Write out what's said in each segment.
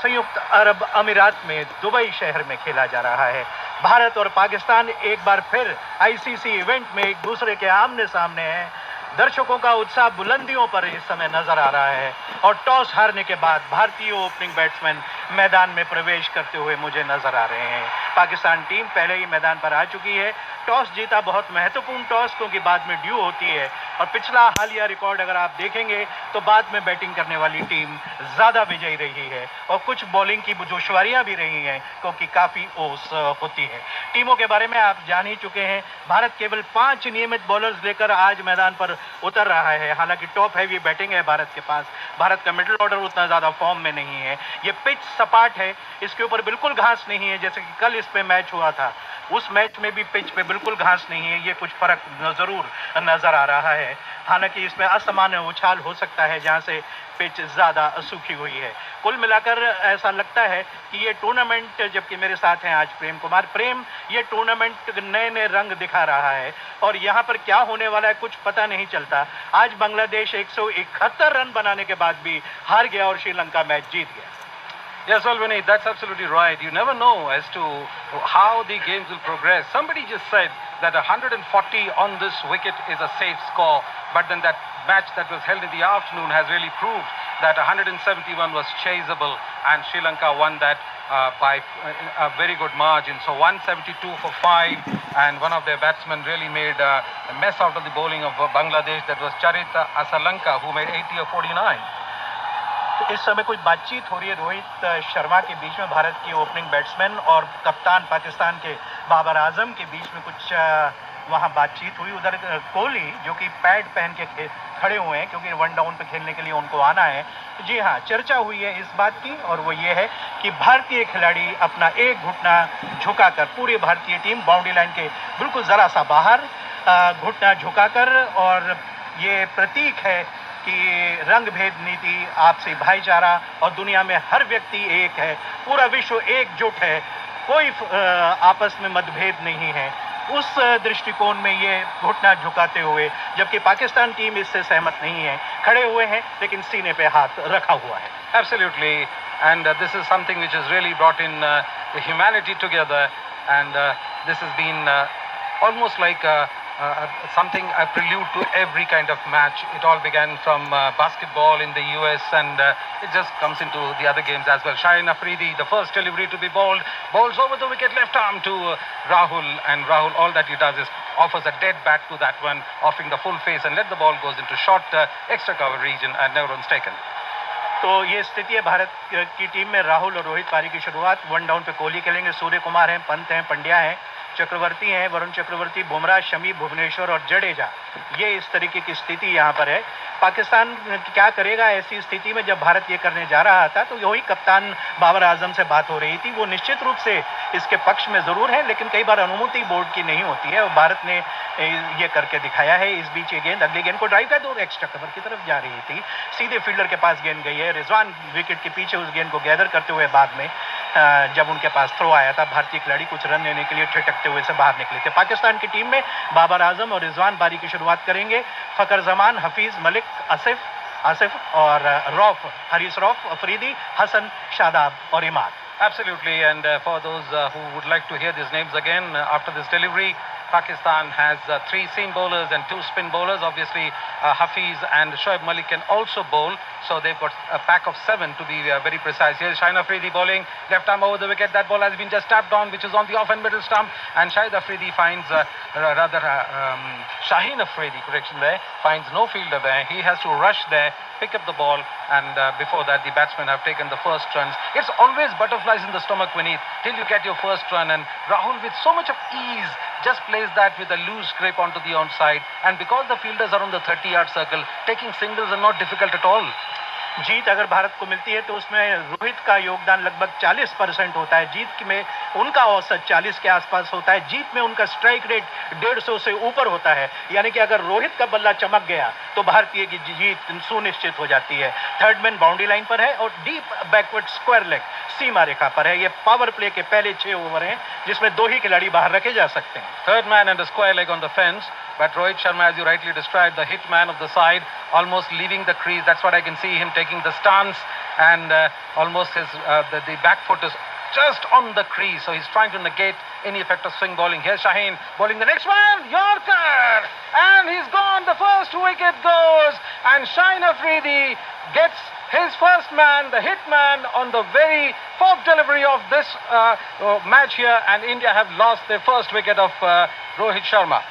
संयुक्त अरब अमीरात में दुबई शहर में खेला जा रहा है। भारत और पाकिस्तान एक बार फिर आईसीसी इवेंट में एक दूसरे के आमने सामने हैं। दर्शकों का उत्साह बुलंदियों पर इस समय नजर आ रहा है और टॉस हारने के बाद भारतीय ओपनिंग बैट्समैन मैदान में प्रवेश करते हुए मुझे नजर आ रहे हैं। पाकिस्तान टीम पहले ही मैदान पर आ चुकी है। टॉस जीता बहुत महत्वपूर्ण टॉस, क्योंकि बाद में ड्यू होती है और पिछला हालिया रिकॉर्ड अगर आप देखेंगे तो बाद में बैटिंग करने वाली टीम ज्यादा विजयी रही है और कुछ बॉलिंग की दुश्वारियां भी रही हैं, क्योंकि काफी ओस होती है। टीमों के बारे में आप जान ही चुके हैं। भारत केवल 5 नियमित बॉलर्स लेकर आज मैदान पर उतर रहा है। हालांकि टॉप हैवी बैटिंग है भारत के पास। भारत का मिडिल ऑर्डर उतना ज्यादा फॉर्म में नहीं है। ये पिच सपाट है, इसके ऊपर बिल्कुल घास नहीं है। जैसे कि कल इस पे मैच हुआ था, उस मैच में भी पिच पे बिल्कुल घास नहीं है। ये कुछ फर्क जरूर नजर आ रहा है। हालांकि इसमें असामान्य उछाल हो सकता है जहां से पिच ज्यादा सूखी हुई है। कुल मिलाकर ऐसा लगता है कि ये टूर्नामेंट, जबकि मेरे साथ हैं आज प्रेम कुमार। प्रेम, ये टूर्नामेंट नए नए रंग दिखा रहा है और यहाँ पर क्या होने वाला है कुछ पता नहीं चलता। आज बांग्लादेश 171 रन बनाने के बाद भी हार गया और श्रीलंका मैच जीत गया। Yes, well, Vinny, that's absolutely right. You never know as to how the games will progress. Somebody just said that 140 on this wicket is a safe score, but then that match that was held in the afternoon has really proved that 171 was chaseable, and Sri Lanka won that by a very good margin. So 172 for 5, and one of their batsmen really made a mess out of the bowling of Bangladesh. That was Charit Asalanka, who made 80 or 49. इस समय कुछ बातचीत हो रही है रोहित शर्मा के बीच में, भारत के ओपनिंग बैट्समैन, और कप्तान पाकिस्तान के बाबर आजम के बीच में कुछ वहां बातचीत हुई। उधर कोहली जो कि पैड पहन के खड़े हुए हैं, क्योंकि वन डाउन पे खेलने के लिए उनको आना है। जी हाँ, चर्चा हुई है इस बात की, और वो ये है कि भारतीय खिलाड़ी अपना एक घुटना झुकाकर, पूरी भारतीय टीम बाउंड्री लाइन के बिल्कुल जरा सा बाहर घुटना झुकाकर, और ये प्रतीक है कि रंग भेद नीति, आपसी भाईचारा और दुनिया में हर व्यक्ति एक है, पूरा विश्व एकजुट है, कोई आपस में मतभेद नहीं है। उस दृष्टिकोण में ये घुटना झुकाते हुए, जबकि पाकिस्तान टीम इससे सहमत नहीं है, खड़े हुए हैं लेकिन सीने पे हाथ रखा हुआ है। Absolutely, and this is something which has really brought in the humanity together, and this has been almost like something, a prelude to every kind of match. It all began from basketball in the US, and it just comes into the other games as well. Shaheen Afridi, the first delivery to be bowled, bowls over the wicket, left arm to Rahul, and Rahul, all that he does is offers a dead bat to that one, offering the full face, and let the ball goes into short extra cover region, and no runs taken. तो ये स्थिति है भारत की team में। राहुल और रोहित पारी की शुरुआत, वन डाउन पे कोहली खेलेंगे, सूर्य कुमार हैं, पंत हैं, पंड्या हैं, चक्रवर्ती हैं, वरुण चक्रवर्ती, बुमराह, शमी, भुवनेश्वर और जडेजा। ये इस तरीके की स्थिति यहाँ पर है। पाकिस्तान क्या करेगा ऐसी स्थिति में? जब भारत ये करने जा रहा था तो यही कप्तान बाबर आजम से बात हो रही थी। वो निश्चित रूप से इसके पक्ष में जरूर है, लेकिन कई बार अनुमति बोर्ड की नहीं होती है और भारत ने ये करके दिखाया है। इस बीच ये गेंद अगली गेंद को ड्राइव कर दो, एक्स्ट्रा कवर की तरफ जा रही थी, सीधे फील्डर के पास गेंद गई है। रिजवान विकेट के पीछे उस गेंद को गैदर करते हुए बाद में जब उनके पास थ्रो आया था, भारतीय खिलाड़ी कुछ रन लेने के लिए ठिठकते हुए से बाहर निकले थे। पाकिस्तान की टीम में बाबर आजम और रिजवान बारी की शुरुआत करेंगे। फकर जमान, हफीज, मलिक, आसिफ और रौफ, हरीस रौफ, अफरीदी, हसन, शादाब और Imad. Absolutely, and for those who would like to hear these names again after this delivery, Pakistan has 3 seam bowlers and 2 spin bowlers. Obviously, Hafiz and Shoaib Malik can also bowl, so they've got a pack of 7 to be very precise. Here's Shaheen Afridi bowling, left arm over the wicket. That ball has been just tapped on, which is on the off and middle stump, and Shahid Afridi finds, Shaheen Afridi, correction there, finds no fielder there. He has to rush there, pick up the ball, and before that the batsmen have taken the first runs. It's always butterflies in the stomach, Vineet, till you get your first run, and Rahul with so much of ease just plays that with a loose grip onto the onside, and because the fielders are on the 30-yard circle, taking singles are not difficult at all. जीत अगर भारत को मिलती है तो उसमें रोहित का योगदान लगभग 40% होता है। जीत में उनका औसत 40 के आसपास होता है। जीत में उनका स्ट्राइक रेट 150 से ऊपर होता है। यानी कि अगर रोहित का बल्ला चमक गया तो भारतीय की जीत सुनिश्चित हो जाती है। थर्ड मैन बाउंड्री लाइन पर है और डीप बैकवर्ड स्क्वायर लेग सीमा रेखा पर है। ये पावर प्ले के पहले 6 ओवर हैं जिसमें 2 ही खिलाड़ी बाहर रखे जा सकते हैं। Third man and square leg on the fence, but Rohit Sharma, as you rightly described, the hit man of the side, almost leaving the crease. That's what I can see him taking the stance, and almost the back foot is just on the crease, so he's trying to negate any effect of swing bowling. Here's Shaheen bowling the next one, Yorker, and he's gone. The first wicket goes, and Shaheen Afridi gets his first man, the hit man, on the very fourth delivery of this match here, and India have lost their first wicket of Rohit Sharma.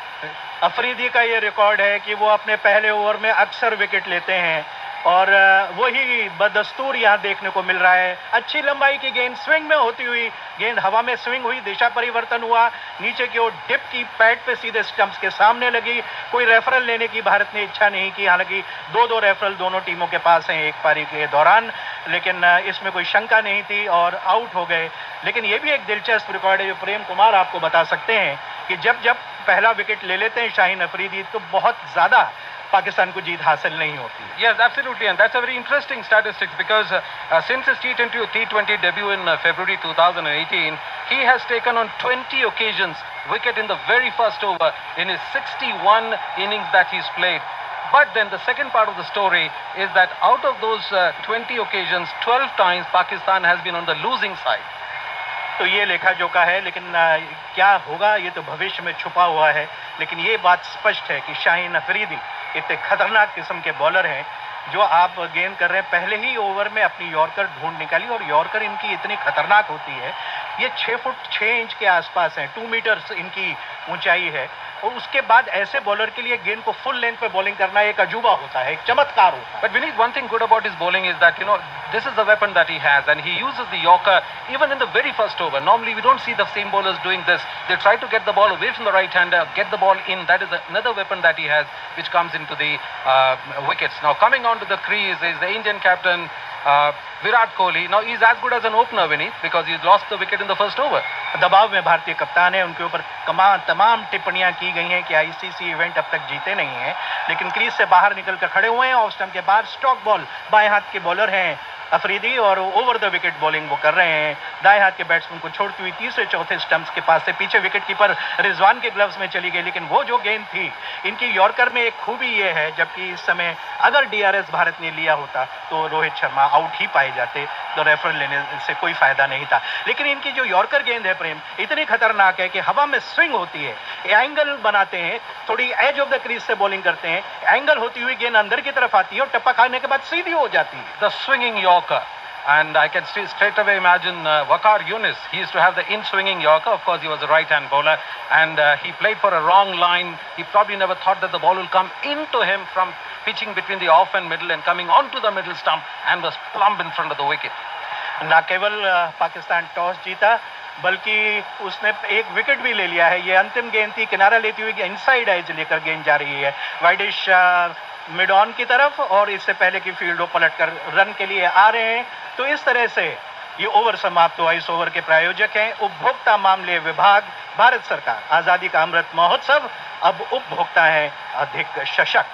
Afridi का ये record है कि वो अपने पहले over में अक्सर wicket लेते हैं और वही बदस्तूर यहाँ देखने को मिल रहा है। अच्छी लंबाई की गेंद स्विंग में होती हुई, गेंद हवा में स्विंग हुई, दिशा परिवर्तन हुआ, नीचे की ओर डिप की, पैड पे सीधे स्टंप्स के सामने लगी। कोई रेफरल लेने की भारत ने इच्छा नहीं की, हालांकि दो रेफरल दोनों टीमों के पास हैं एक पारी के दौरान, लेकिन इसमें कोई शंका नहीं थी और आउट हो गए। लेकिन ये भी एक दिलचस्प रिकॉर्ड है जो प्रेम कुमार आपको बता सकते हैं कि जब पहला विकेट ले लेते हैं शाहीन अफरीदी तो बहुत ज़्यादा पाकिस्तान को जीत हासिल नहीं होती। Yes, absolutely, and that's a very interesting statistics because since his T20 debut in February 2018, he has taken on 20 occasions wicket in the very first over in his 61 innings that he's played. But then the second part of the story is that out of those 20 occasions, 12 times Pakistan has been on the losing side. तो ये लेखा जोखा है, लेकिन क्या होगा ये तो भविष्य में छुपा हुआ है। लेकिन ये बात स्पष्ट है कि शाहीन अफरीदी इतने खतरनाक किस्म के बॉलर हैं जो आप गेंद कर रहे हैं, पहले ही ओवर में अपनी यॉर्कर ढूंढ निकाली और यॉर्कर इनकी इतनी खतरनाक होती है, ये 6 फुट 6 इंच के आसपास हैं, 2 मीटर इनकी ऊंचाई है और उसके बाद ऐसे बॉलर के लिए गेंद को फुल लेंथ पे बॉलिंग करना एक अजूबा होता है, एक चमत्कार होता है। But Vineet, one thing good about his bowling is that, you know, this is the weapon that he has and he uses the Yorker even in the very first over. Normally we don't see the same bowlers doing this. They try to get the ball away from the right hander, get the ball in. That is another weapon that he has which comes into the wickets. Now coming onto the crease is the Indian captain Virat Kohli. Now he's as good as an opener, Vineet, because he's lost the wicket in the first over. दबाव में भारतीय कप्तान है, उनके ऊपर तमाम टिप्पणियां की गई हैं कि आईसीसी इवेंट अब तक जीते नहीं हैं, लेकिन क्रीज से बाहर निकल कर खड़े हुए हैं। ऑफ स्टंप के बाहर स्टॉक बॉल, बाएं हाथ के बॉलर हैं अफरीदी और ओवर द विकेट बॉलिंग वो कर रहे हैं। दाएं हाथ के बैट्समैन को छोड़ती हुई तीसरे चौथे स्टंप्स के पास से पीछे विकेट कीपर रिजवान के ग्लव्स में चली गई, लेकिन वो जो गेंद थी इनकी यॉर्कर में एक खूबी ये है, जबकि इस समय अगर डीआरएस भारत ने लिया होता तो रोहित शर्मा आउट ही पाए जाते, तो रेफरल लेने से कोई फायदा नहीं था। लेकिन इनकी जो यॉर्कर गेंद है प्रेम इतनी खतरनाक है कि हवा में स्विंग होती है, एंगल बनाते हैं, थोड़ी एज ऑफ द क्रीज से बॉलिंग करते हैं, एंगल होती हुई गेंद अंदर की तरफ आती है और टप्पा खाने के बाद सीधी हो जाती है। The swinging Yorker. And I can straight away imagine Waqar Younis. He used to have the in-swinging Yorker. Of course, he was a right-hand bowler. And he played for a wrong line. He probably never thought that the ball will come into him from pitching between the off and middle and coming onto the middle stump and was plumb in front of the wicket. ना केवल Pakistan toss जीता बल्कि उसने एक wicket भी ले लिया है। ये अंतिम गेंद थी, किनारा लेती हुई इनसाइड एज लेकर गेंद जा रही है वाइडिश मिड ऑन की तरफ और इससे पहले की फील्ड वो पलट कर रन के लिए आ रहे हैं। तो इस तरह से ये ओवर समाप्त हुआ। इस ओवर के प्रायोजक हैं उपभोक्ता मामले विभाग, भारत सरकार। आज़ादी का अमृत महोत्सव, अब उपभोक्ता हैं अधिक सशक्त।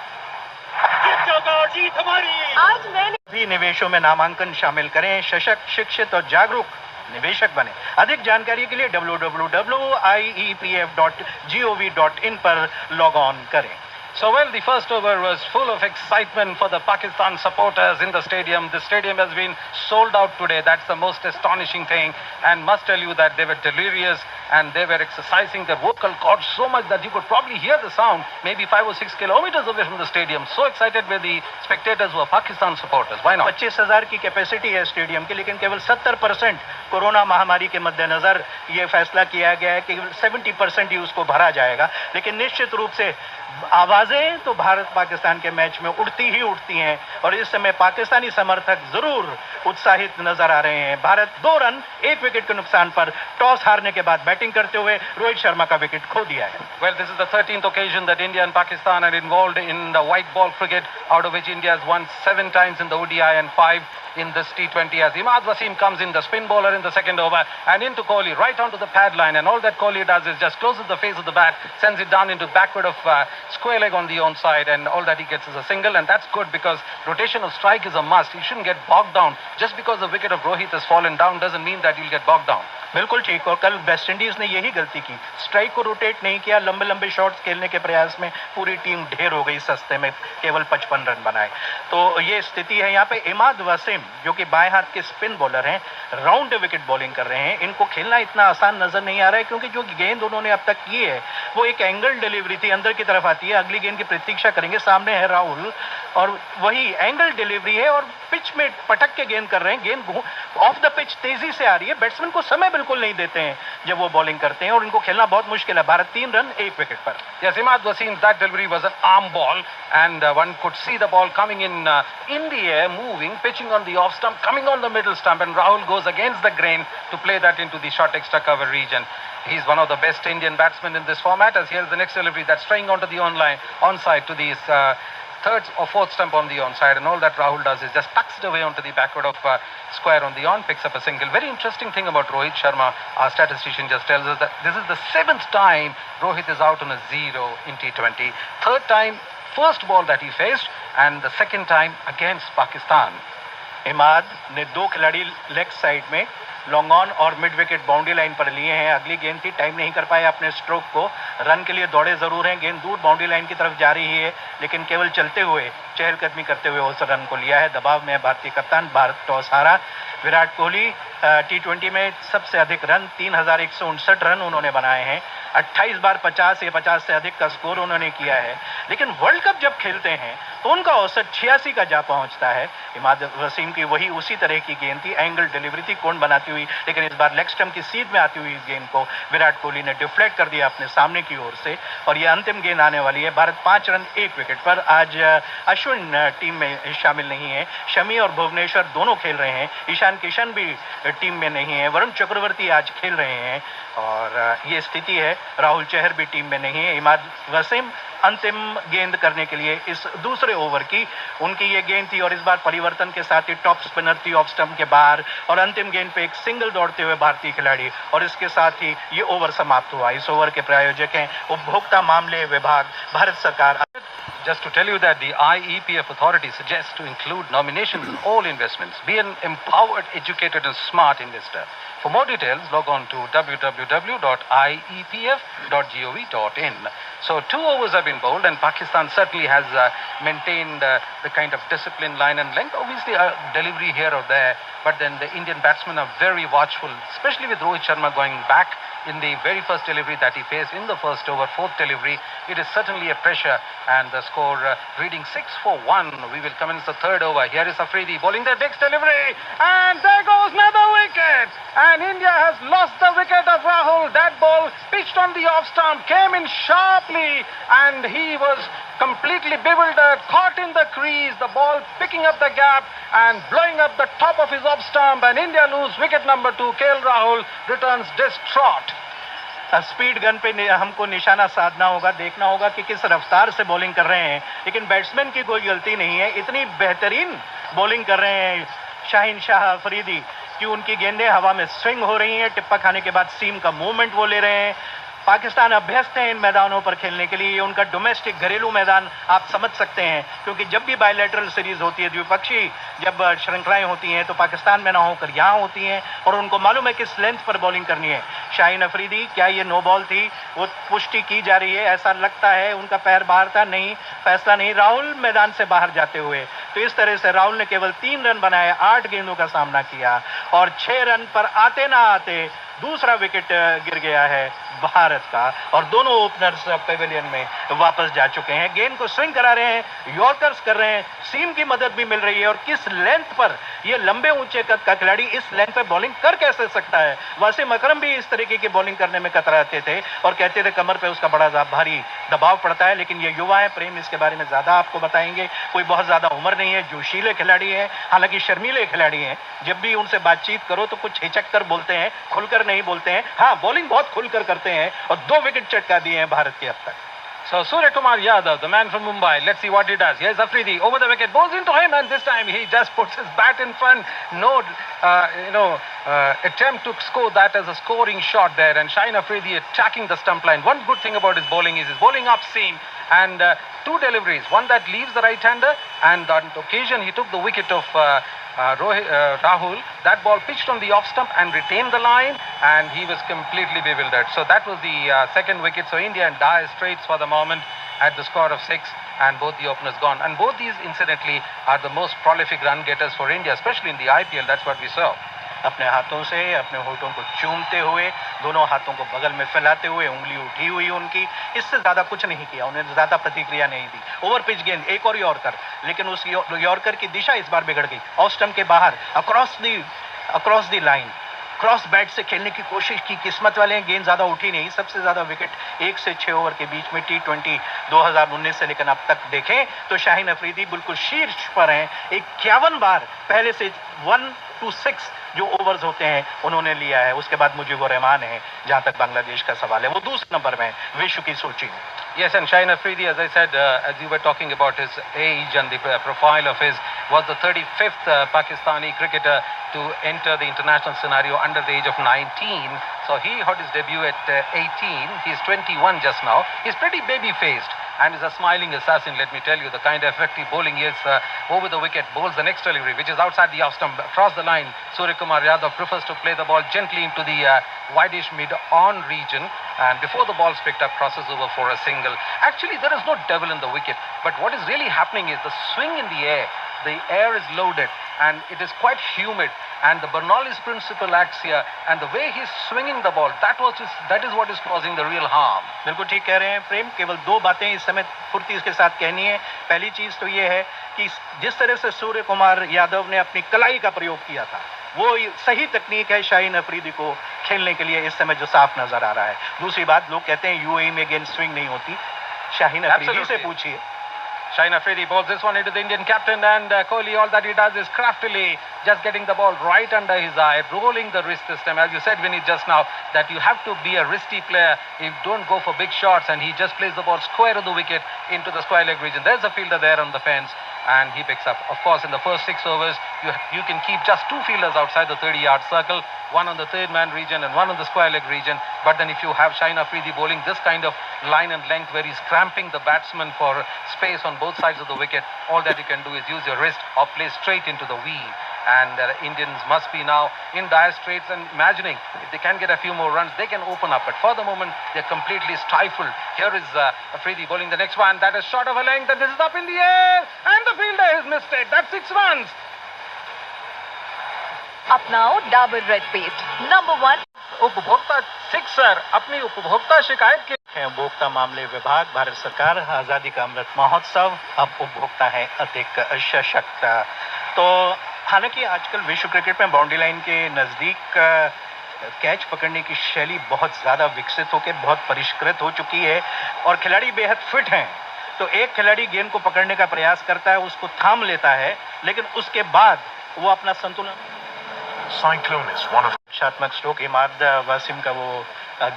जीत हमारी। आज मैंने भी निवेशों में नामांकन शामिल करें, सशक्त, शिक्षित और जागरूक निवेशक बने। अधिक जानकारी के लिए www.iepf.gov.in पर लॉग ऑन करें। So well, the first over was full of excitement for the Pakistan supporters in the stadium. The stadium has been sold out today. That's the most astonishing thing, and must tell you that they were delirious and they were exercising their vocal cords so much that you could probably hear the sound maybe 5 or 6 kilometers away from the stadium. So excited were the spectators who are Pakistan supporters. Why not? 25,000 की capacity है stadium की, लेकिन केवल 70% corona महामारी के मद्देनजर ये फैसला किया गया है कि 70% ही उसको भरा जाएगा। लेकिन निश्चित रूप से आवाजें तो भारत पाकिस्तान के मैच में उठती ही उठती हैं और इस समय पाकिस्तानी समर्थक जरूर उत्साहित नजर आ रहे हैं। भारत 2 रन 1 विकेट के नुकसान पर टॉस हारने के बाद बैटिंग करते हुए रोहित शर्मा का विकेट खो दिया है। Well, this is the 13th occasion that India and Pakistan are involved in the white ball cricket, out of which India has won 7 times in the ODI and 5 in this T20 as Imad Wasim comes in, the spin bowler in the second over, and into Kohli, right onto the pad line, and all that Kohli does is just closes the face of the bat, sends it down into backward of square leg on the own side, and all that he gets is a single, and that's good because rotation of strike is a must. He shouldn't get bogged down. Just because the wicket of Rohit has fallen down doesn't mean that he'll get bogged down. बिल्कुल ठीक। और कल West Indies ने यही गलती की, strike को rotate नहीं किया, लंबे लंबे शॉट्स खेलने के प्रयास में पूरी टीम ढेर हो गई सस्ते में, केवल 55 रन बनाए। तो ये स्थिति है यहाँ पे। इमाद वसीम जो कि बाएं हाथ के स्पिन बॉलर हैं, राउंड विकेट बॉलिंग कर रहे हैं। इनको खेलना इतना आसान नजर नहीं आ रहा है, क्योंकि जो गेंद उन्होंने अब तक की है वो एक एंगल डिलीवरी थी, अंदर की तरफ आती है। अगली गेंद की प्रतीक्षा करेंगे, सामने है राहुल और वही एंगल डिलीवरी है और पिच में पटक के गेंद कर रहे हैं। गेंद ऑफ द पिच तेजी से आ रही है, बैट्समैन को समय बिल्कुल नहीं देते हैं जब वो बॉलिंग करते हैं और इनको खेलना बहुत मुश्किल है। भारत 3 रन 1 विकेट पर। Yes, Imad Wasim, that delivery was an arm ball, and one could see the ball coming in the air, moving, pitching on the off stump, coming on the middle stump, and Rahul goes against the grain to play that into the short extra cover region. He's one of the best Indian batsmen in this format, as here's the next delivery that's straying onto the onside to the third or fourth stump on the onside, and all that Rahul does is just tucks it away onto the backward of square on the on, picks up a single. Very interesting thing about Rohit Sharma, our statistician just tells us that this is the 7th time Rohit is out on a 0 in T20. Third time, first ball that he faced, and the second time against Pakistan. Imad ने 2 खिलाड़ी leg side में long on और mid wicket boundary line पर लिए हैं। अगली गेंद थी, टाइम नहीं कर पाए अपने स्ट्रोक को, रन के लिए दौड़े जरूर हैं। गेंद दूर बाउंड्री लाइन की तरफ जा रही है, लेकिन केवल चलते हुए, चहलकदमी करते हुए उस रन को लिया है। दबाव में भारतीय कप्तान, भारत टॉस हारा। विराट कोहली T20 में सबसे अधिक रन 3159 रन उन्होंने बनाए हैं। 28 बार 50 या 50 से अधिक का स्कोर उन्होंने किया है। लेकिन वर्ल्ड कप जब खेलते हैं तो उनका औसत 86 का जा पहुंचता है। इमाद वसीम की वही उसी तरह की गेंद थी, एंगल डिलीवरी थी, कोण बनाती हुई, लेकिन इस बार लेग स्टंप की सीध में आती हुई इस गेंद को विराट कोहली ने डिफ्लेक्ट कर दिया अपने सामने की ओर से, और ये अंतिम गेंद आने वाली है। भारत 5 रन 1 विकेट पर। आज अश्विन टीम में शामिल नहीं है, शमी और भुवनेश्वर दोनों खेल रहे हैं। ईशान किशन भी टीम में नहीं है, वरुण चक्रवर्ती आज खेल रहे हैं और ये स्थिति है। राहुल चहर भी टीम में नहीं है। इमाद वसीम अंतिम गेंद करने के लिए इस दूसरे ओवर की उनकी ये गेंद थी, और इस बार परिवर्तन के साथ ही टॉप स्पिनर थी ऑफ स्टंप के बाहर, और अंतिम गेंद पे एक सिंगल दौड़ते हुए भारतीय खिलाड़ी, और इसके साथ ही ये ओवर समाप्त हुआ। इस ओवर के प्रायोजक हैं उपभोक्ता मामले विभाग, भारत सरकार। Just to tell you that the IEPF authority suggests to include nominations in all investments. Be an empowered, educated and smart investor. For more details, log on to www.iepf.gov.in. So 2 overs have been bowled, and Pakistan certainly has maintained the kind of discipline, line and length. Obviously a delivery here or there, but then the Indian batsmen are very watchful, especially with Rohit Sharma going back in the very first delivery that he faced in the first over, 4th delivery. It is certainly a pressure, and the score reading 6 for 1. We will commence the 3rd over. Here is Afridi bowling the next delivery, and there goes another wicket, and India has lost the wicket of Rahul. That ball pitched on the off stump, came in sharply, and he was completely bewildered, caught in the crease, the ball picking up the gap and blowing up the top of his off stump, and India lose wicket number 2. KL Rahul returns distraught. Speed gun पे हमको निशाना साधना होगा, देखना होगा कि किस रफ्तार से बॉलिंग कर रहे हैं, लेकिन बैट्समैन की कोई गलती नहीं है। इतनी बेहतरीन बॉलिंग कर रहे हैं शाहीन शाह अफरीदी कि उनकी गेंदें हवा में स्विंग हो रही हैं, टिप्पा खाने के बाद सीम का मूवमेंट वो ले रहे हैं। पाकिस्तान अभ्यस्त है इन मैदानों पर खेलने के लिए, ये उनका डोमेस्टिक घरेलू मैदान आप समझ सकते हैं, क्योंकि जब भी बायलैटरल सीरीज होती है, द्विपक्षीय जब श्रृंखलाएं होती हैं, तो पाकिस्तान में ना होकर यहाँ होती हैं, और उनको मालूम है किस लेंथ पर बॉलिंग करनी है। शाहीन अफरीदी, क्या ये नो बॉल थी? वो पुष्टि की जा रही है, ऐसा लगता है उनका पैर बाहर था, नहीं, फैसला नहीं। राहुल मैदान से बाहर जाते हुए, तो इस तरह से राहुल ने केवल 3 रन बनाए, 8 गेंदों का सामना किया, और 6 रन पर आते ना आते दूसरा विकेट गिर गया है भारत का, और दोनों ओपनर्स पेविलियन में वापस जा चुके हैं। गेंद को स्विंग करा रहे हैं, यॉर्कर्स कर रहे हैं, सीम की मदद भी मिल रही है, और किस लेंथ पर ये लंबे ऊंचे कद का खिलाड़ी इस लेंथ पे बॉलिंग कर कैसे सकता है। वसीम अकरम भी इस तरीके की बॉलिंग करने में कतराते थे और कहते थे कमर पे उसका बड़ा भारी दबाव पड़ता है, लेकिन ये युवा है, प्रेम इसके बारे में ज्यादा आपको बताएंगे। कोई बहुत ज्यादा उम्र नहीं है, जोशीले खिलाड़ी हैं, हालांकि शर्मीले खिलाड़ी हैं, जब भी उनसे बातचीत करो तो कुछ हिचक कर बोलते हैं, खुलकर नहीं बोलते हैं। हाँ, बॉलिंग बहुत खुलकर करते हैं, और 2 विकेट चटका दिए हैं भारत के अब तक। So Surya Kumar Yadav, the man from Mumbai, let's see what he does. Here's Afridi over the wicket, bowls into him, and this time he just puts his bat in front. No, attempt to score that as a scoring shot there, and Shaheen Afridi attacking the stump line. One good thing about his bowling is his bowling up seam, and two deliveries, one that leaves the right-hander, and on occasion he took the wicket of Rahul. That ball pitched on the off stump and retained the line, and he was completely bewildered. So that was the second wicket. So India in dire straits for the moment at the score of 6, and both the openers gone. And both these, incidentally, are the most prolific run getters for India, especially in the IPL. That's what we saw. अपने हाथों से अपने होठों को चूमते हुए, दोनों हाथों को बगल में फैलाते हुए, उंगली उठी हुई उनकी, इससे ज़्यादा कुछ नहीं किया, उन्हें ज़्यादा प्रतिक्रिया नहीं दी। ओवर पिच गेंद, एक और यॉर्कर, लेकिन उस यॉर्कर की दिशा इस बार बिगड़ गई, ऑफ स्टंप के बाहर, across the line, cross bat से खेलने की कोशिश की, किस्मत वाले हैं, गेंद ज़्यादा उठी नहीं। सबसे ज़्यादा विकेट 1 से 6 ओवर के बीच में T20 2019 से लेकर अब तक देखें तो शाहीन अफरीदी बिल्कुल शीर्ष पर हैं। 51 बार पहले से 1 to 6 जो ओवर्स होते हैं उन्होंने लिया है। उसके बाद मुजीबुर रहमान है, जहां तक बांग्लादेश का सवाल है, वो दूसरे नंबर में विश्व की सूची में। Yes, and Shaheen Afridi, as I said, as you were talking about his age and the profile of his, was the 35th Pakistani cricketer to enter the international scenario under the age of 19. So he had his debut at 18. He's 21 just now. He's pretty baby-faced and is a smiling assassin, let me tell you. The kind of effective bowling he is over the wicket, bowls the next delivery, which is outside the off stump, across the line. Surya Kumar Yadav prefers to play the ball gently into the wideish mid-on region, and before the ball's picked up, crosses over for a single. Actually, there is no devil in the wicket, but what is really happening is the swing in the air. The air is loaded and it is quite humid, and the Bernoulli's principle acts here, and the way he's swinging the ball, that is what is causing the real harm. बिल्कुल ठीक कह रहे हैं प्रेम। केवल दो बातें इस समय फुर्ती के साथ कहनी है। पहली चीज तो ये है कि जिस तरह से सूर्य कुमार यादव ने अपनी कलाई का प्रयोग किया था, वो सही तकनीक है शाहीन अफरीदी को खेलने के लिए इस समय जो साफ नजर आ रहा है। दूसरी बात, लोग कहते हैं यूएई में गेंद स्विंग नहीं होती, शाहीन अफरीदी से पूछिए। Shaheen Afridi bowls this one into the Indian captain, and Kohli, all that he does is craftily just getting the ball right under his eye, rolling the wrist this time. As you said, Vinny, just now, that you have to be a wristy player. You don't go for big shots, and he just plays the ball square of the wicket into the square leg region. There's a fielder there on the fence, and he picks up. Of course, in the first 6 overs, you can keep just 2 fielders outside the 30-yard circle, one on the third man region and one on the square leg region. But then if you have Shaheen Afridi bowling this kind of line and length where he's cramping the batsman for space on both sides of the wicket, all that you can do is use your wrist or play straight into the weave. And Indians must be now in dire straits and imagining if they can get a few more runs, they can open up. But for the moment, they're completely stifled. Here is Afridi bowling the next one. That is short of a length, and this is up in the air, and the fielder has missed it. That's 6 runs. अपनाओ Dabur red paste number 1। उपभोक्ता 6 sir अपनी उपभोक्ता शिकायत के उपभोक्ता मामले विभाग, भारत सरकार, आज़ादी का अमृत महोत्सव, अब उपभोक्ता है अधिक सशक्त। तो हालांकि आजकल विश्व क्रिकेट में बाउंड्री लाइन के नज़दीक कैच पकड़ने की शैली बहुत ज़्यादा विकसित होकर बहुत परिष्कृत हो चुकी है और खिलाड़ी बेहद फिट हैं। तो एक खिलाड़ी गेंद को पकड़ने का प्रयास करता है, उसको थाम लेता है, लेकिन उसके बाद वो अपना संतुलन रक्षात्मक स्ट्रोक इमाद वासिम का वो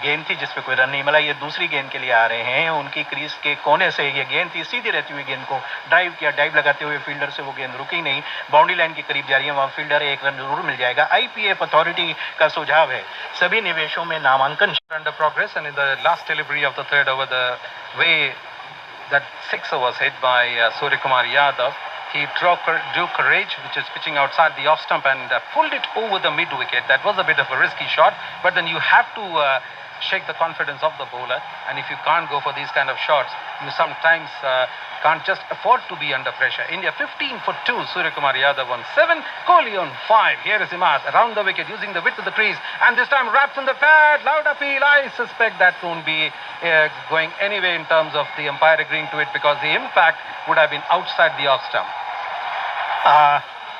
गेंद थी जिसपे कोई रन नहीं मिला। ये दूसरी गेंद के लिए आ रहे हैं, उनकी क्रीज के कोने से ये गेंद थी, सीधी रहती हुई गेंद को ड्राइव किया, डाइव लगाते हुए फील्डर से वो गेंद रुकी नहीं, बाउंड्री लाइन के करीब जा रही है, वहाँ फील्डर 1 रन जरूर मिल जाएगा। आईपीएफ अथॉरिटी का सुझाव है सभी निवेशों में नामांकन under progress, and in the last delivery of the third over the way that 6 was hit by Surya Kumar Yadav. He drew courage, which is pitching outside the off stump, and pulled it over the mid wicket. That was a bit of a risky shot, but then you have to shake the confidence of the bowler, and if you can't go for these kind of shots, you sometimes can't just afford to be under pressure. India 15 for 2, Surya Kumar Yadav on 7, Kohli on 5. Here is Imad around the wicket using the width of the crease, and this time wraps in the pad. Loud appeal. I suspect that won't be going anywhere in terms of the umpire agreeing to it, because the impact would have been outside the off stump.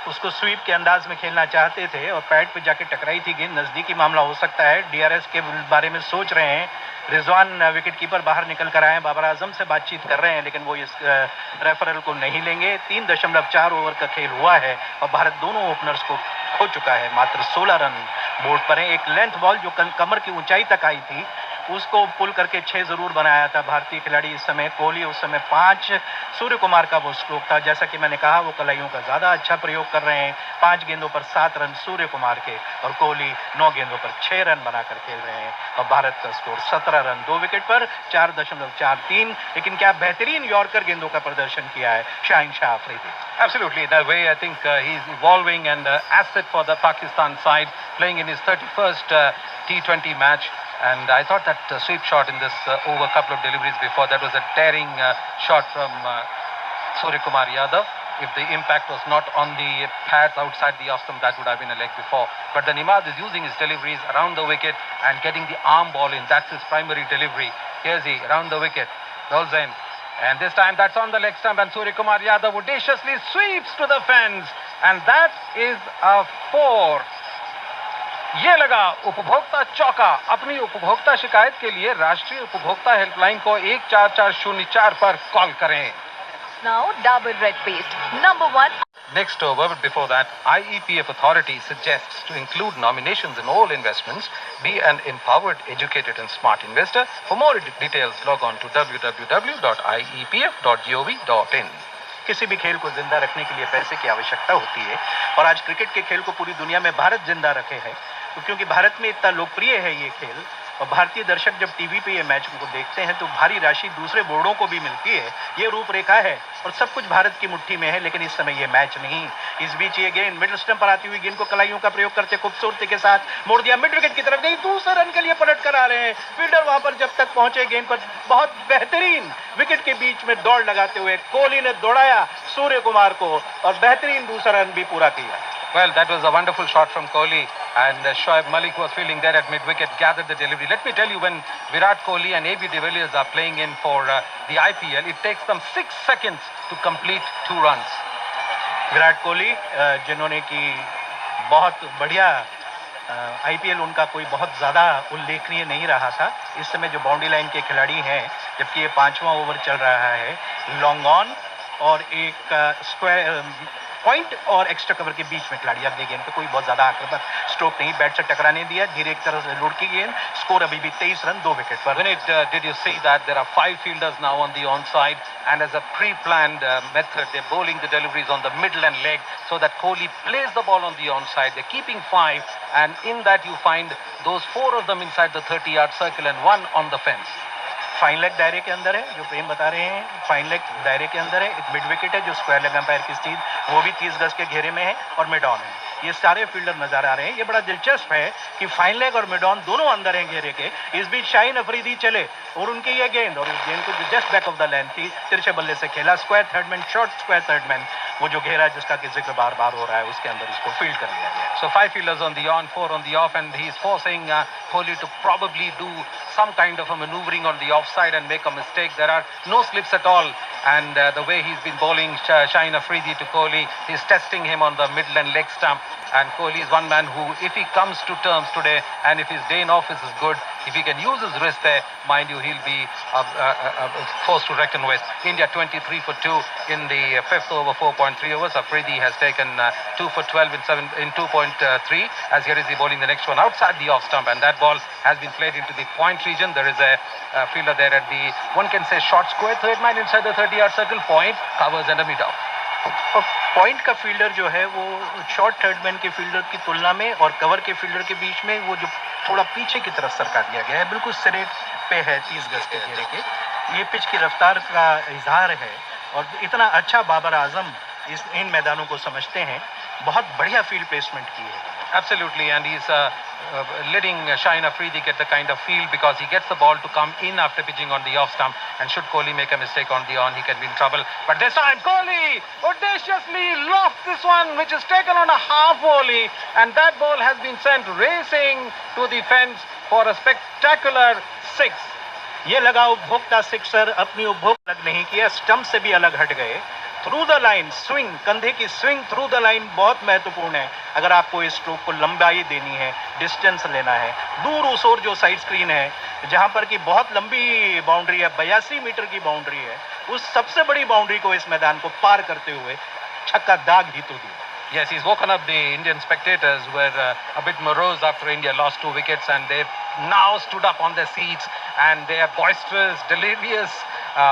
उसको SVEEP के अंदाज में खेलना चाहते थे और pad पे जाके टकराई थी गेंद, नजदीकी मामला हो सकता है। डीआरएस के बारे में सोच रहे हैं, रिजवान विकेट कीपर बाहर निकल कर आए हैं, बाबर आजम से बातचीत कर रहे हैं, लेकिन वो इस रेफरल को नहीं लेंगे। 3.4 ओवर का खेल हुआ है और भारत दोनों ओपनर्स को खो चुका है, मात्र 16 रन बोर्ड पर है। एक लेंथ बॉल जो कमर की ऊंचाई तक आई थी उसको पुल करके 6 जरूर बनाया था भारतीय खिलाड़ी इस समय। कोहली उस समय 5, सूर्य कुमार का वो स्ट्रोक था। जैसा कि मैंने कहा, वो कलाइयों का ज़्यादा अच्छा प्रयोग कर रहे हैं। 5 गेंदों पर 7 रन सूर्य कुमार के, और कोहली 9 गेंदों पर 6 रन बनाकर खेल रहे हैं। और भारत का स्कोर 17 रन 2 विकेट पर 4.43। लेकिन क्या बेहतरीन यॉर्कर गेंदों का प्रदर्शन किया है Shaheen Shah Afridi. Absolutely. That way, I think he's evolving and asset for the Pakistan side, playing in his 31st T20 match. And I thought that sweep shot in this over couple of deliveries before, that was a daring shot from Surya Kumar Yadav. If the impact was not on the pads outside the off stump, that would have been a leg before. But then Imad is using his deliveries around the wicket and getting the arm ball in. That's his primary delivery. Here's he around the wicket. Goes in. And this time that's on the leg stump, and Surya Kumar Yadav audaciously sweeps to the fence. And that is a 4. ये लगा उपभोक्ता चौका। अपनी उपभोक्ता शिकायत के लिए राष्ट्रीय उपभोक्ता हेल्पलाइन को 14404 पर कॉल करें। Now, Dabur Red Paste. Number 1. Next over, but before that, IEPF authority suggests to include nominations in all investments. Be an empowered, educated and smart investor. For more details, log on to www.iepf.gov.in. किसी भी खेल को जिंदा रखने के लिए पैसे की आवश्यकता होती है, और आज क्रिकेट के खेल को पूरी दुनिया में भारत जिंदा रखे है, क्योंकि भारत में इतना लोकप्रिय है ये खेल। और भारतीय दर्शक जब टीवी पे ये मैच को देखते हैं तो भारी राशि दूसरे बोर्डों को भी मिलती है। ये रूपरेखा है और सब कुछ भारत की मुट्ठी में है, लेकिन इस समय ये मैच नहीं। इस बीच ये गेंद मिडिल स्टंप पर आती हुई गेंद को कलाइयों का प्रयोग करते खूबसूरती के साथ मोड़ दिया, मिड विकेट की तरफ गई, दूसरे रन के लिए पलट कर आ रहे हैं। फील्डर वहां पर जब तक पहुंचे गेंद पर बहुत बेहतरीन विकेट के बीच में दौड़ लगाते हुए कोहली ने दौड़ाया सूर्य कुमार को और बेहतरीन दूसरा रन भी पूरा किया। Well, that was a wonderful shot from Kohli, and Shoaib Malik was feeling there at mid-wicket, gathered the delivery. Let me tell you, when Virat Kohli and AB de Villiers are playing in for the IPL, it takes them 6 seconds to complete 2 runs. Virat Kohli जिन्होंने की बहुत बढ़िया IPL, उनका कोई बहुत ज़्यादा उल्लेखनीय नहीं रहा था। इस समय जो बाउंड्री लाइन के खिलाड़ी हैं, जबकि ये 5वां ओवर चल रहा है, लॉन्ग ऑन और एक स्क्वायर पॉइंट और एक्स्ट्रा कवर के बीच में खिलाड़ी। अगली गेंद पे कोई बहुत ज्यादा आक्रामक स्ट्रोक नहीं, बैट से टकराने दिया, धीरे एक तरह से लुढ़की गेंद। स्कोर अभी भी 23 रन 2 विकेट पर। Vinit, did you see that there are 5 fielders now on the onside, and as a pre-planned method, they're bowling the deliveries on the middle and leg so that Kohli plays the ball on the onside. They're keeping 5, and in that you find those 4 of them inside the 30-yard circle and 1 on the fence. Fine leg दायरे के अंदर है, जो प्रेम बता रहे हैं, fine leg दायरे के अंदर है। एक मिड विकेट है जो स्क्वायर लेग अंपायर की स्टील, वो भी 30 गज के घेरे में है, और मिड ऑन है। ये सारे फील्डर नजर आ रहे हैं। ये बड़ा दिलचस्प है कि फाइन लेग और मिड ऑन दोनों अंदर हैं घेरे के। इस बीच शाहीन अफरीदी चले और उनकी ये गेंद, और उस गेंद को जो just back of the length थी, तिरछे बल्ले से खेला, square third man, short square third man, वो जो घेरा जिसका कि जिक्र बार बार हो रहा है, उसके अंदर इसको फील्ड कर लिया गया। So 5 fielders on the on, 4 on the off, and he's forcing Kohli to probably do some kind of a maneuvering on the offside and make a mistake. There are no slips at all, and the way he's been bowling Shaheen Afridi to Kohli, he's testing him on the middle and leg stump. And Kohli is one man who, if he comes to terms today, and if his day in office is good, if he can use his wrist there, mind you, he'll be forced to reckon with. India 23 for 2 in the 5th over 4.3 overs. Afridi has taken 2 for 12 in 2.3, as here is he bowling the next one outside the off stump, and that ball has been played into the point region. There is a fielder there at the, one can say, short square, third man inside the 30-yard circle, point, covers and a mid-off. और point का fielder जो है वो short third man के fielder की तुलना में और कवर के फील्डर के बीच में वो जो थोड़ा पीछे की तरफ सरका दिया गया है, बिल्कुल सिरे पे है 30 गज के घेरे के। ये पिच की रफ्तार का इजहार है, और इतना अच्छा बाबर आजम इन मैदानों को समझते हैं। बहुत बढ़िया फील्ड प्लेसमेंट की है। Absolutely, and he's letting Shaheen Afridi get the kind of feel, because he gets the ball to come in after pitching on the off stump, and should Kohli make a mistake on the on, he can be in trouble. But this time Kohli audaciously lofts this one, which is taken on a half volley, and that ball has been sent racing to the fence for a spectacular 6. ये लगा उपभोक्ता sixer, अपनी उपभोक्ता अलग नहीं किया, stump से भी अलग हट गए। थ्रू द लाइन स्विंग, कंधे की स्विंग थ्रू द लाइन बहुत महत्वपूर्ण है। अगर आपको इस स्ट्रोक को लंबाई देनी है, डिस्टेंस लेना है, दूर उस ओर जो साइड स्क्रीन है, जहां पर कि बहुत लंबी बाउंड्री है, 82 मीटर की बाउंड्री है, उस सबसे बड़ी बाउंड्री को इस मैदान को पार करते हुए छक्का दाग ही तो दिया। Yes, he's woken up the Indian spectators who were a bit morose after India lost 2 wickets, and they've now stood up on their seats and they are boisterous, delirious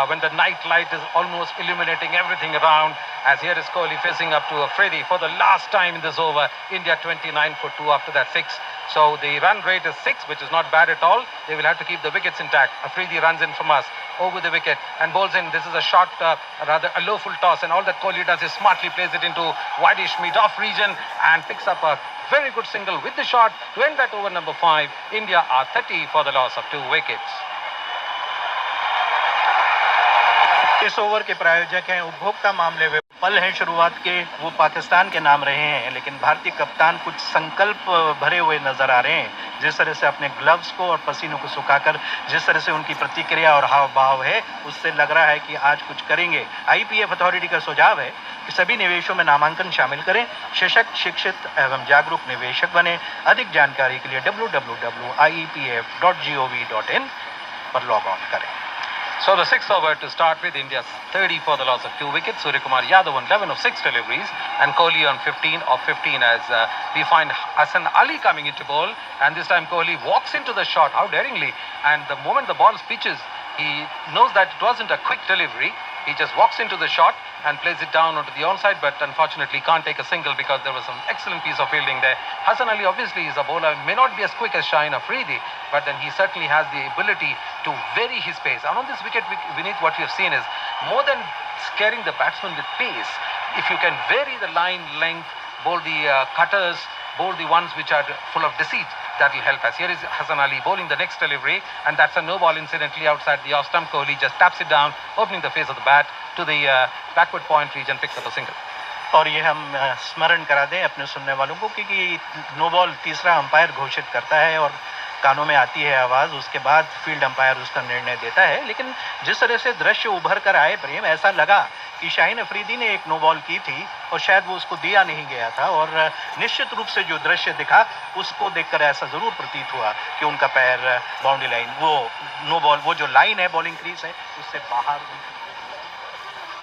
when the night light is almost illuminating everything around. As here is Kohli facing up to Afridi for the last time in this over. India 29 for 2 after that 6. So the run rate is 6, which is not bad at all. They will have to keep the wickets intact. Afridi runs in from us over the wicket and bowls in. This is a short, rather a low full toss, and all that Kohli does is smartly plays it into wideish mid-off region and picks up a very good single with the shot to end that over number 5. India are 30 for the loss of 2 wickets. इस over के प्रायोजक हैं उपभोक्ता मामले वे पल हैं शुरुआत के, वो पाकिस्तान के नाम रहे हैं, लेकिन भारतीय कप्तान कुछ संकल्प भरे हुए नजर आ रहे हैं। जिस तरह से अपने ग्लव्स को और पसीनों को सुखाकर जिस तरह से उनकी प्रतिक्रिया और हाव भाव है, उससे लग रहा है कि आज कुछ करेंगे। IPF अथॉरिटी का सुझाव है कि सभी निवेशों में नामांकन शामिल करें, सशक्त, शिक्षित एवं जागरूक निवेशक बने। अधिक जानकारी के लिए www.iepf.gov.in पर लॉग ऑन करें। So the 6th over to start with, India 30 for the loss of 2 wickets. Suryakumar Yadav on 11 of 6 deliveries and Kohli on 15 of 15 as we find Hassan Ali coming into bowl, and this time Kohli walks into the shot, how daringly, and the moment the ball pitches, he knows that it wasn't a quick delivery. He just walks into the shot and plays it down onto the onside, but unfortunately can't take a single because there was some excellent piece of fielding there. Hassan Ali obviously is a bowler, may not be as quick as Shaheen Afridi, but then he certainly has the ability to vary his pace. And on this wicket, Vineet, what we have seen is more than scaring the batsman with pace, if you can vary the line length, bowl the cutters, bowl the ones which are full of deceit, that will help us. Here is Hassan Ali bowling the next delivery, and that's a no ball incidentally outside the off stump. Kohli just taps it down, opening the face of the bat to the backward point region, picks up a single. और ये हम स्मरण करा दें अपने सुनने वालों को कि नो बॉल तीसरा अंपायर घोषित करता है और कानों में आती है आवाज़, उसके बाद फील्ड अंपायर उसका निर्णय देता है। लेकिन जिस तरह से दृश्य उभर कर आए प्रेम, ऐसा लगा कि शाहीन अफरीदी ने एक नो बॉल की थी और शायद वो उसको दिया नहीं गया था, और निश्चित रूप से जो दृश्य दिखा उसको देखकर ऐसा ज़रूर प्रतीत हुआ कि उनका पैर बाउंड्री लाइन, वो नो बॉल, वो जो लाइन है बॉलिंग क्रीज है, उससे बाहर